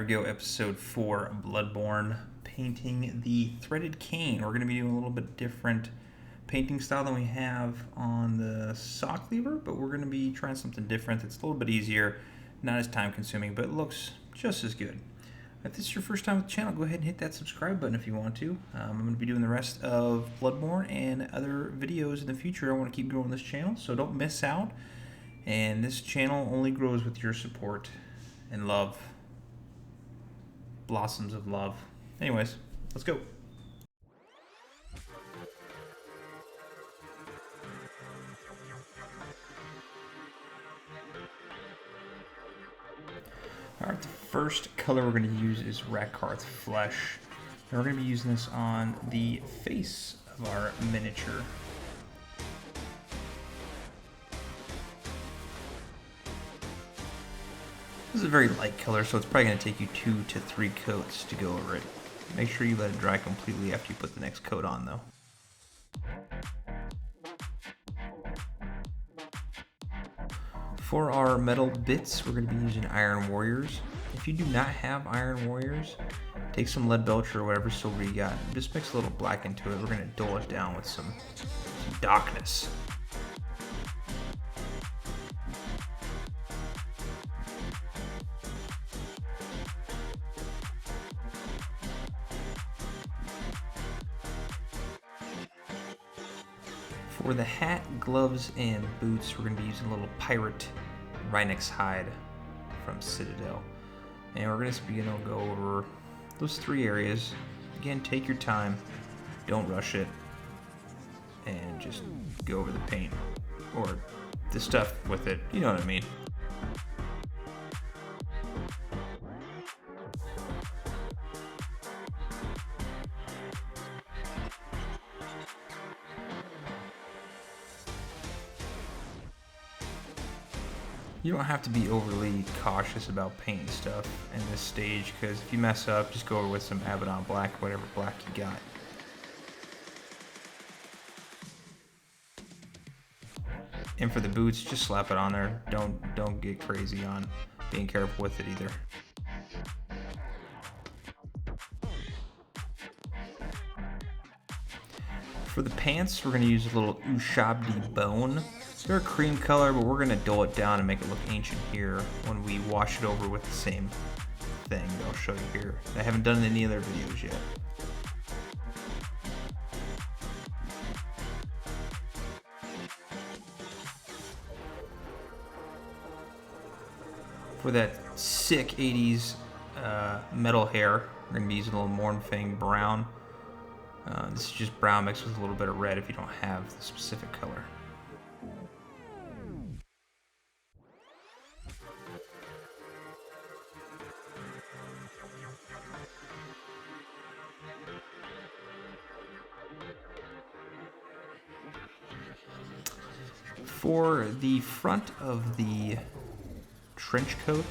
we go, episode 4, Bloodborne, painting the Threaded Cane. We're going to be doing a little bit different painting style than we have on the saw cleaver, but we're going to be trying something different that's a little bit easier, not as time consuming, but it looks just as good. If this is your first time with the channel, go ahead and hit that subscribe button if you want to. I'm going to be doing the rest of Bloodborne and other videos in the future. I want to keep growing this channel, so don't miss out. And this channel only grows with your support and love. Blossoms of love. Anyways, let's go. Alright, the first color we're going to use is Rakarth Flesh. And we're going to be using this on the face of our miniature. This is a very light color, so it's probably going to take you 2 to 3 coats to go over it. Make sure you let it dry completely after you put the next coat on, though. For our metal bits, we're going to be using Iron Warriors. If you do not have Iron Warriors, take some lead belcher or whatever silver you got. Just mix a little black into it. We're going to dull it down with some darkness. For the hat, gloves, and boots, we're going to be using a little pirate Rhinox Hide from Citadel. And we're going to be going to go over those 3 areas. Again, take your time, don't rush it, and just go over the paint, or the stuff with it, you know what I mean. You don't have to be overly cautious about painting stuff in this stage, because if you mess up, just go over with some Abaddon Black, whatever black you got. And for the boots, just slap it on there. Don't get crazy on being careful with it either. For the pants, we're going to use a little Ushabti Bone. They're a cream color, but we're going to dull it down and make it look ancient here when we wash it over with the same thing that I'll show you here. I haven't done any other videos yet. For that sick 80s metal hair, we're going to be using a little Mournfang Brown. This is just brown mixed with a little bit of red if you don't have the specific color. For the front of the trench coat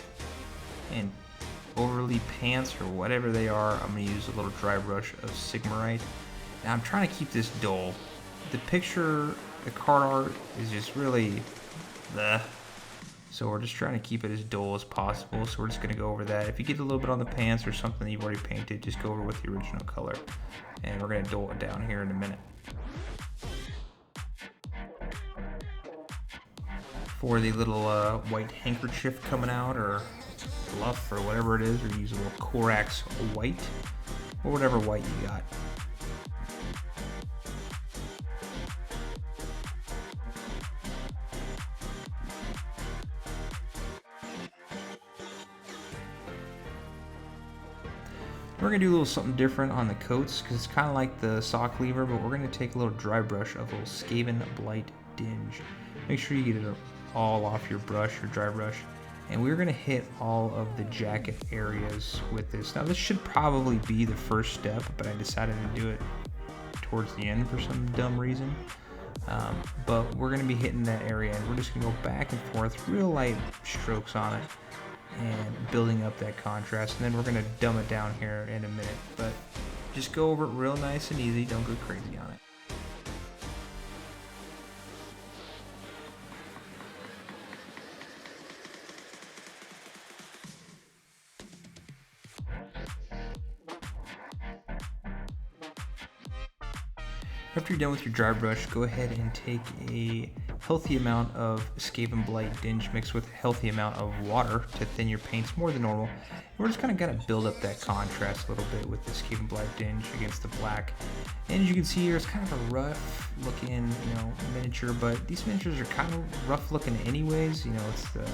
and overly pants or whatever they are, I'm going to use a little dry brush of Sigmarite. Now I'm trying to keep this dull. The picture, the card art is just really bleh. So we're just trying to keep it as dull as possible. So we're just going to go over that. If you get a little bit on the pants or something that you've already painted, just go over with the original color. And we're going to dull it down here in a minute. For the little white handkerchief coming out, or fluff, or whatever it is, or use a little Corax White, or whatever white you got. We're going to do a little something different on the coats, because it's kind of like the saw cleaver, but we're going to take a little dry brush of a little Skavenblight Dinge. Make sure you get it all off your brush, your dry brush. And we're going to hit all of the jacket areas with this. Now this should probably be the first step, but I decided to do it towards the end for some dumb reason. But we're going to be hitting that area, and we're just going to go back and forth, real light strokes on it, and building up that contrast. And then we're going to dumb it down here in a minute. But just go over it real nice and easy, don't go crazy on it. After you're done with your dry brush, go ahead and take a healthy amount of Skavenblight Dinge mixed with a healthy amount of water to thin your paints more than normal. And we're just kind of going to build up that contrast a little bit with this Skavenblight Dinge against the black. And as you can see here, it's kind of a rough looking, miniature, but these miniatures are kind of rough looking anyways. It's the,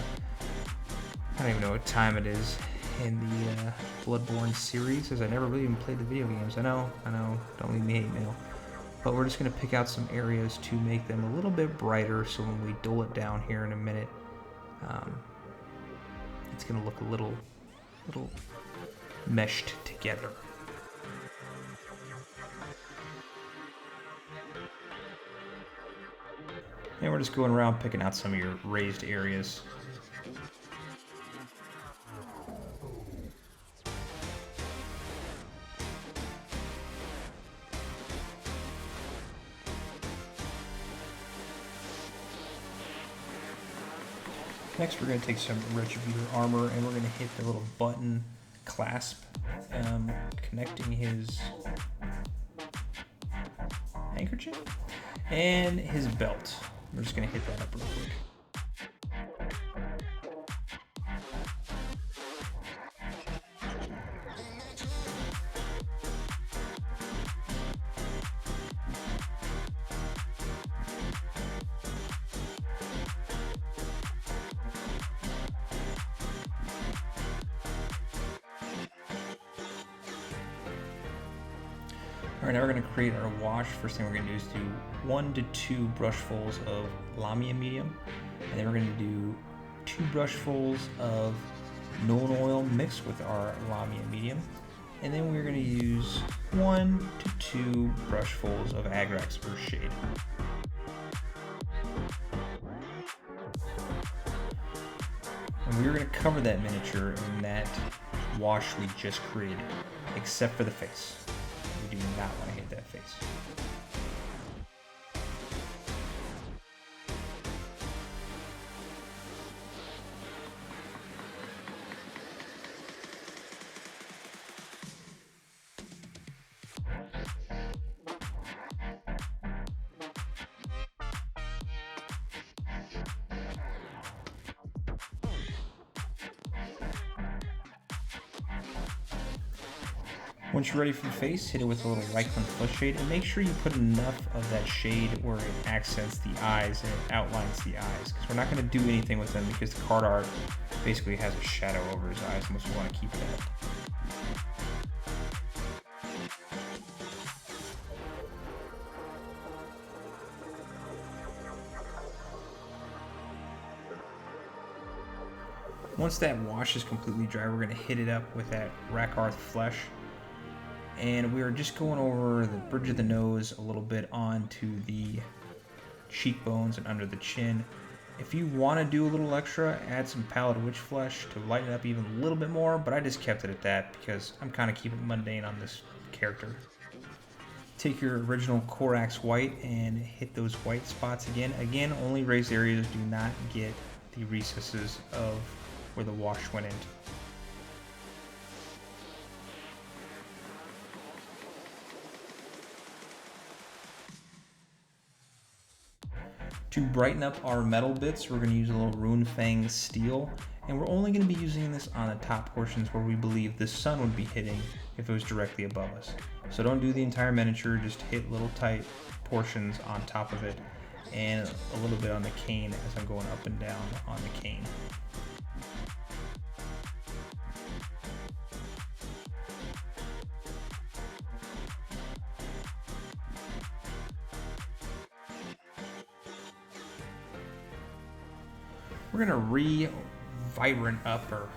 I don't even know what time it is in the Bloodborne series, as I never really even played the video games. I know, don't leave me hate mail. But we're just going to pick out some areas to make them a little bit brighter, so when we dull it down here in a minute, it's going to look a little meshed together. And we're just going around picking out some of your raised areas. Next, we're going to take some Retributor Armour, and we're going to hit the little button clasp connecting his handkerchief and his belt. We're just going to hit that up real quick. Alright, now we're going to create our wash. First thing we're going to do is do 1 to 2 brushfuls of Lahmian Medium, and then we're going to do 2 brushfuls of Nulin Oil mixed with our Lahmian Medium, and then we're going to use 1 to 2 brushfuls of Agrax Earthshade. And we're going to cover that miniature in that wash we just created, except for the face. We do not want to hit that face. Once you're ready for the face, hit it with a little Reikland Fleshshade, and make sure you put enough of that shade where it accents the eyes and it outlines the eyes, because we're not going to do anything with them because the card art basically has a shadow over his eyes, unless we want to keep it at. Once that wash is completely dry, we're going to hit it up with that Rakarth Flesh. And we are just going over the bridge of the nose a little bit onto the cheekbones and under the chin. If you want to do a little extra, add some Pallid Witch Flesh to lighten it up even a little bit more, but I just kept it at that because I'm kind of keeping it mundane on this character. Take your original Corax White and hit those white spots again. Again, only raised areas, do not get the recesses of where the wash went into. To brighten up our metal bits, we're going to use a little Runefang Steel, and we're only going to be using this on the top portions where we believe the sun would be hitting if it was directly above us. So don't do the entire miniature, just hit little tight portions on top of it and a little bit on the cane as I'm going up and down on the cane. We're going to re-vibrant up or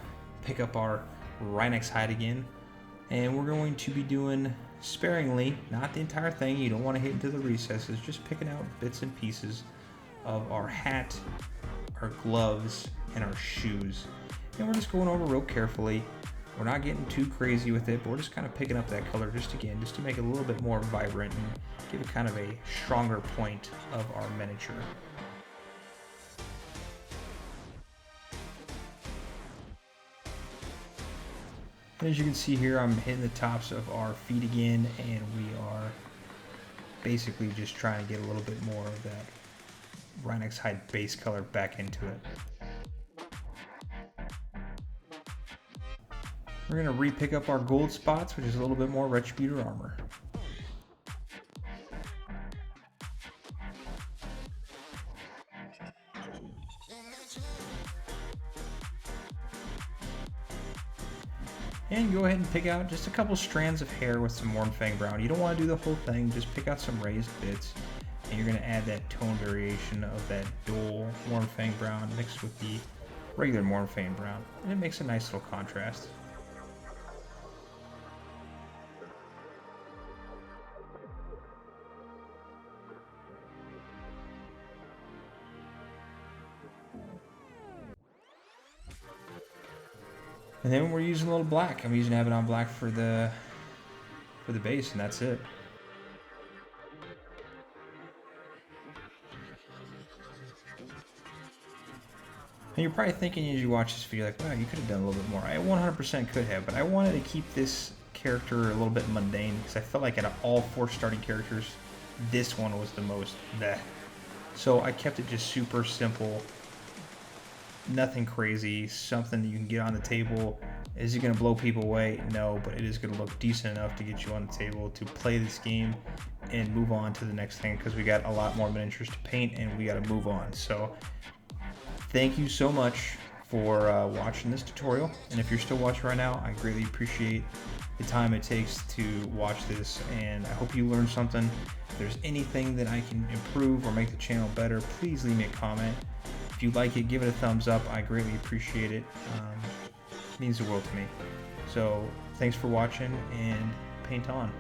pick up our Rhinox Hide again, and we're going to be doing sparingly, not the entire thing, you don't want to hit into the recesses, just picking out bits and pieces of our hat, our gloves, and our shoes. And we're just going over real carefully. We're not getting too crazy with it, but we're just kind of picking up that color just to make it a little bit more vibrant and give it kind of a stronger point of our miniature. And as you can see here, I'm hitting the tops of our feet again, and we are basically just trying to get a little bit more of that Rhinox Hide base color back into it. We're going to re-pick up our gold spots, which is a little bit more Retributor Armour. And go ahead and pick out just a couple strands of hair with some Mournfang Brown. You don't want to do the whole thing, just pick out some raised bits. And you're going to add that tone variation of that dual Mournfang Brown mixed with the regular Mournfang Brown. And it makes a nice little contrast. And then we're using a little black. I'm using Abaddon Black for the base, and that's it. And you're probably thinking as you watch this video, like, wow, you could have done a little bit more. I 100% could have, but I wanted to keep this character a little bit mundane because I felt like out of all 4 starting characters, this one was the most bleh. So I kept it just super simple. Nothing crazy, something that you can get on the table. Is it going to blow people away? No, but it is going to look decent enough to get you on the table to play this game and move on to the next thing, because we got a lot more miniatures to paint and we got to move on. So thank you so much for watching this tutorial, and if you're still watching right now, I greatly appreciate the time it takes to watch this, and I hope you learned something. If there's anything that I can improve or make the channel better, please leave me a comment. If you like it, give it a thumbs up. I greatly appreciate it. It means the world to me. So thanks for watching, and paint on.